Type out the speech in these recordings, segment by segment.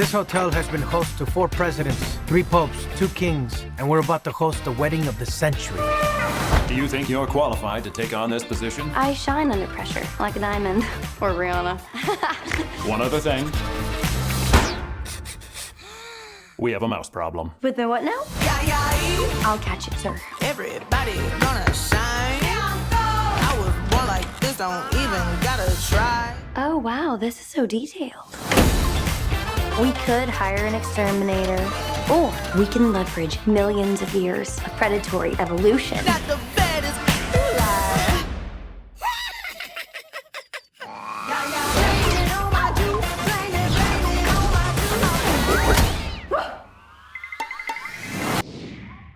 This hotel has been host to 4 presidents, 3 popes, 2 kings, and we're about to host the wedding of the century. Do you think you're qualified to take on this position? I shine under pressure, like a diamond. Or Rihanna. One other thing. We have a mouse problem. With the what now? I'll catch it, sir. Everybody gonna shine. I was born like this, don't even gotta try. Oh, wow, this is so detailed. We could hire an exterminator, or we can leverage millions of years of predatory evolution. Got the baddest lie.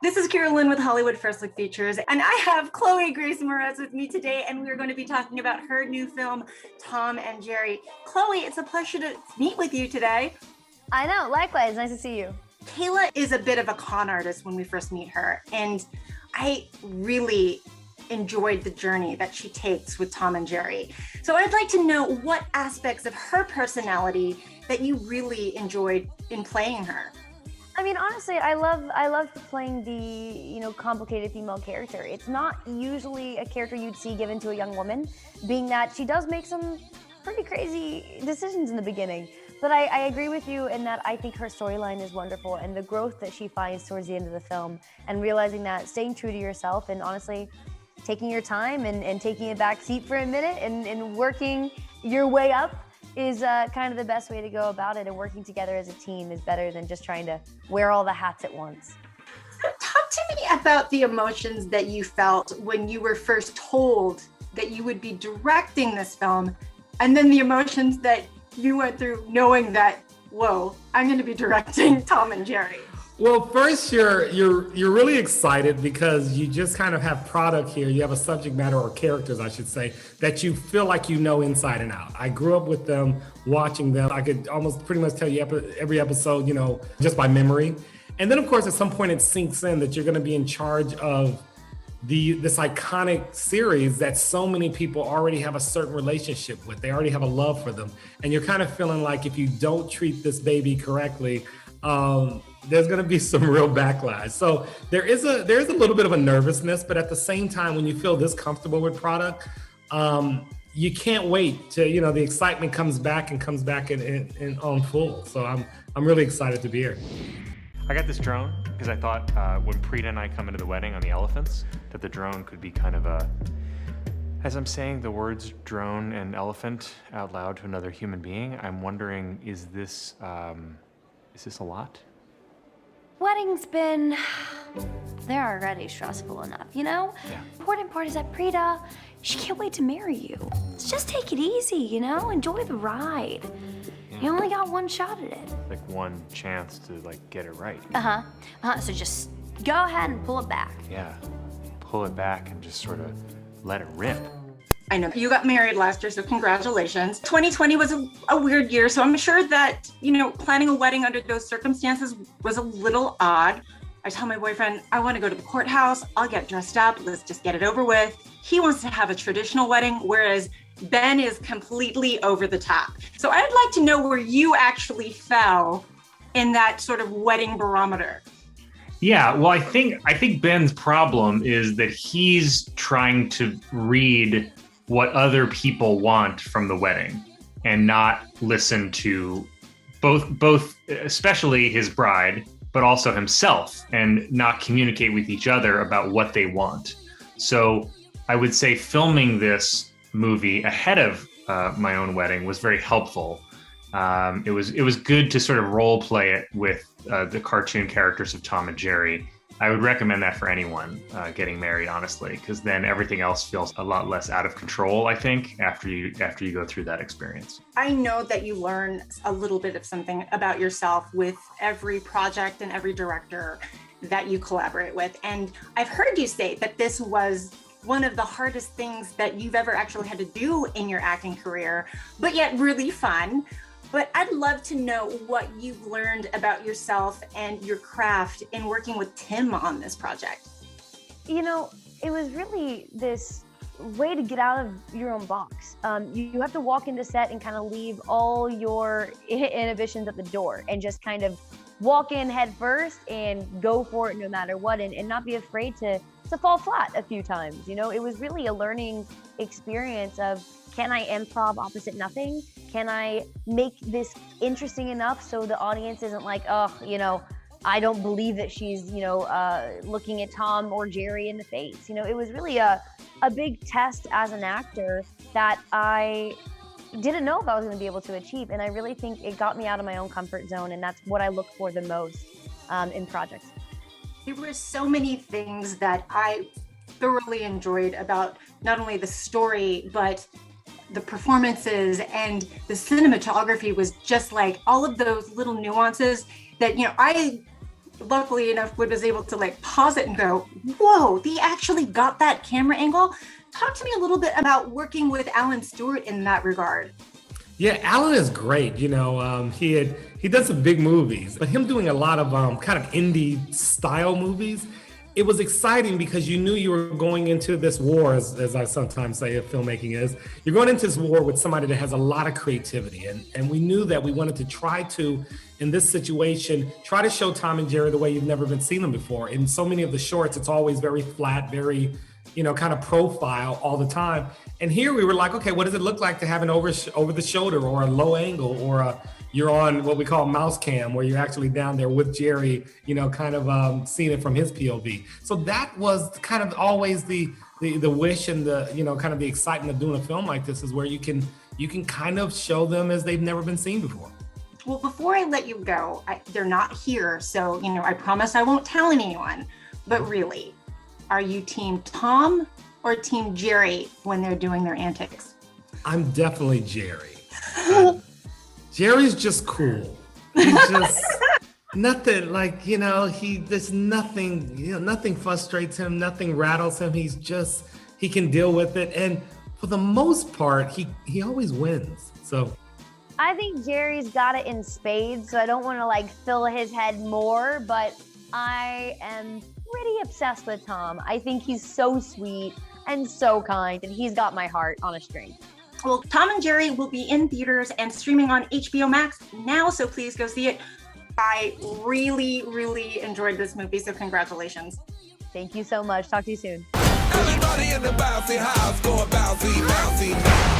This is KIYRA LYNN with Hollywood First Look Features, and I have Chloë Grace Moretz with me today, and we're going to be talking about her new film, Tom and Jerry. Chloë, it's a pleasure to meet with you today. I know, likewise, nice to see you. Kayla is a bit of a con artist when we first meet her, and I really enjoyed the journey that she takes with Tom and Jerry. So I'd like to know what aspects of her personality that you really enjoyed in playing her. I mean, honestly, I love playing the, complicated female character. It's not usually a character you'd see given to a young woman, being that she does make some pretty crazy decisions in the beginning. But I agree with you in that I think her storyline is wonderful, and the growth that she finds towards the end of the film, and realizing that staying true to yourself and honestly taking your time and taking a back seat for a minute and working your way up is kind of the best way to go about it, and working together as a team is better than just trying to wear all the hats at once. Talk to me about the emotions that you felt when you were first told that you would be directing this film, and then the emotions that you went through knowing that, whoa, I'm going to be directing Tom and Jerry. Well, first you're really excited because you just kind of have product here. You have a subject matter, or characters, I should say, that you feel like you know inside and out. I grew up with them, watching them. I could almost pretty much tell you every episode, just by memory. And then, of course, at some point it sinks in that you're going to be in charge of this iconic series that so many people already have a certain relationship with. They already have a love for them. And you're kind of feeling like if you don't treat this baby correctly, there's going to be some real backlash. So there is a little bit of a nervousness, but at the same time, when you feel this comfortable with product, you can't wait to, the excitement comes back in on full. So I'm really excited to be here. I got this drone because I thought when Preeta and I come into the wedding on the elephants, that the drone could be kind of as I'm saying the words drone and elephant out loud to another human being, I'm wondering, is this a lot? They're already stressful enough, Yeah. Important part is that Preeta, she can't wait to marry you. Just take it easy, enjoy the ride. Yeah. You only got one shot at it. Like one chance to get it right. So just go ahead and pull it back. Yeah, pull it back and just sort of let it rip. I know you got married last year, so congratulations. 2020 was a weird year, so I'm sure that, planning a wedding under those circumstances was a little odd. I tell my boyfriend, I want to go to the courthouse, I'll get dressed up, let's just get it over with. He wants to have a traditional wedding, whereas Ben is completely over the top. So I'd like to know where you actually fell in that sort of wedding barometer. Yeah, well, I think Ben's problem is that he's trying to read what other people want from the wedding and not listen to both especially his bride, but also himself, and not communicate with each other about what they want. So I would say filming this movie ahead of my own wedding was very helpful. It was good to sort of role play it with the cartoon characters of Tom and Jerry. I would recommend that for anyone getting married, honestly, because then everything else feels a lot less out of control, I think, after you go through that experience. I know that you learn a little bit of something about yourself with every project and every director that you collaborate with. And I've heard you say that this was one of the hardest things that you've ever actually had to do in your acting career, but yet really fun. But I'd love to know what you've learned about yourself and your craft in working with Tim on this project. It was really this way to get out of your own box. You have to walk into set and kind of leave all your inhibitions at the door and just kind of walk in head first and go for it no matter what, and not be afraid to fall flat a few times. You know, it was really a learning experience of, can I improv opposite nothing? Can I make this interesting enough so the audience isn't like, oh, you know, I don't believe that she's, you know, looking at Tom or Jerry in the face. You know, it was really a big test as an actor that I didn't know if I was going to be able to achieve. And I really think it got me out of my own comfort zone. And that's what I look for the most in projects. There were so many things that I thoroughly enjoyed about not only the story, but the performances, and the cinematography was just like all of those little nuances that, you know, I luckily enough was able to like pause it and go, whoa, they actually got that camera angle. Talk to me a little bit about working with Alan Stewart in that regard. Yeah, Alan is great. You know, he does some big movies, but him doing a lot of kind of indie style movies, it was exciting because you knew you were going into this war, as I sometimes say if filmmaking is. You're going into this war with somebody that has a lot of creativity. And we knew that we wanted to try to, in this situation, try to show Tom and Jerry the way you've never been seen them before. In so many of the shorts, it's always very flat, very, you know, kind of profile all the time. And here we were like, okay, what does it look like to have an over the shoulder or a low angle, or you're on what we call mouse cam, where you're actually down there with Jerry, you know, kind of seeing it from his POV. So that was kind of always the wish and the, you know, kind of the excitement of doing a film like this, is where you can kind of show them as they've never been seen before. Well, before I let you go, they're not here, so, you know, I promise I won't tell anyone, but really, are you team Tom or team Jerry when they're doing their antics? I'm definitely Jerry. Jerry's just cool. He's just nothing like, you know, there's nothing, you know, nothing frustrates him, nothing rattles him. He can deal with it. And for the most part, he always wins. So I think Jerry's got it in spades, so I don't want to like fill his head more, but I am pretty obsessed with Tom. I think he's so sweet and so kind, and he's got my heart on a string. Well, Tom and Jerry will be in theaters and streaming on HBO Max now, so please go see it. I really, really enjoyed this movie, so congratulations. Thank you so much. Talk to you soon. Everybody in the bouncy house, go bouncy, bouncy.